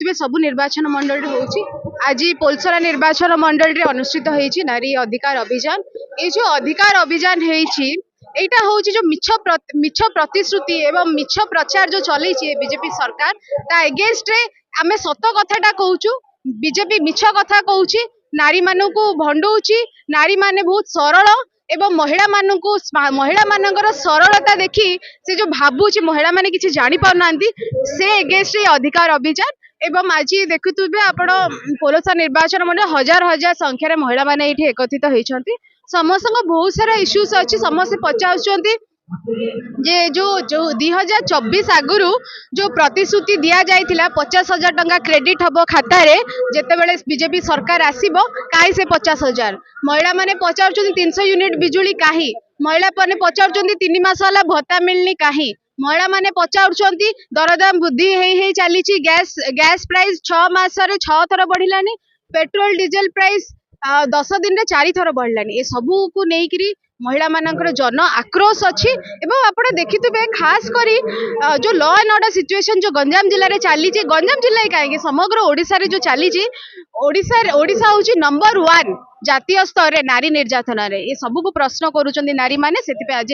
ତେବେ ସବୁ ନିର୍ବାଚନ ମଣ୍ଡଳୀ ହେଉଛି ଆଜି ପୋଲସରା ନିର୍ବାଚନ ମଣ୍ଡଳୀରେ ଅନୁଷ୍ଠିତ ହେଇଛି ନାରୀ ଅଧିକାର ଅଭିଯାନ। ଏଇ ଯୋଉ ଅଧିକାର ଅଭିଯାନ ହେଇଛି এইটা হচ্ছে যে মিছ প্রতিশ্রুতি এবং মিছ প্রচার যে চলেছে বিজেপি সরকার তা এগেনস্টরে আমি সত কথাটা কହୁଛୁ। বিজেপি মিছ কথা কହୁଛି, নারী মানুষ ভণ্ডଉଛି, নারী মানে বহুত ସରଳ এবং মহিলা ମାନଙ୍କର ସରଳତା ଦେଖି ସେ ଯୋଉ ଭାବୁଛି ମହିଳା ମାନେ କିଛି ଜାଣି ପାରୁନାହାନ୍ତି ସେ ଏଗେନଷ୍ଟ ଅଧିକାର ଅଭିଯାନ। ଏବଂ ଆଜି ଦେଖୁଥିବେ ଆପଣ ପୋଲସରା ନିର୍ବାଚନ ମଣ୍ଡଳୀ ହଜାର ହଜାର ସଂଖ୍ୟାରେ ମହିଳା ମାନେ ଏଇଠି ଏକତ୍ରିତ ହେଇଛନ୍ତି। ସମସ୍ତଙ୍କ ବହୁତ ସାରା ଇସ୍ୟୁଜ ଅଛି, ସମସ୍ତେ ପଚାରୁଛନ୍ତି ଯେ ଯୋଉ 2024 ଆଗରୁ ଯୋଉ ପ୍ରତିଶ୍ରୁତି ଦିଆଯାଇଥିଲା 50,000 ଟଙ୍କା କ୍ରେଡିଟ୍ ହବ ଖାତାରେ ଯେତେବେଳେ ବିଜେପି ସରକାର ଆସିବ, କାହିଁ ସେ 50,000? ମହିଳା ମାନେ ପଚାରୁଛନ୍ତି 300 ୟୁନିଟ୍ ବିଜୁଳି କାହିଁ? ମହିଳା ମାନେ ପଚାରୁଛନ୍ତି 3 ମାସ ହେଲା ଭତ୍ତା ମିଳିନି କାହିଁ? ମହିଳା ମାନେ ପଚାରୁଛନ୍ତି ଦରଦାମ ବୃଦ୍ଧି ହେଇ ଚାଲିଛି, ଗ୍ୟାସ୍ ପ୍ରାଇସ୍ 6 ମାସରେ 6 ଥର ବଢିଲାନି, पेट्रोल डीजेल प्राइस 10 दिन 4 थर बढ़लानी। ए सबू को लेकिरी महिला मानकर जन आक्रोश अच्छी। आप देखिए खास करी जो लॉ एंड ऑर्डर सिचुएशन जो गंजाम जिले में चली, गंजाम जिले कहीं समग्र ओडिशा रे जो चली, ओडिशा हूँ नंबर 1 जातीय स्तर रे नारी निर्यातन रे। ये सबू को प्रश्न करुँच नारी मैंने आज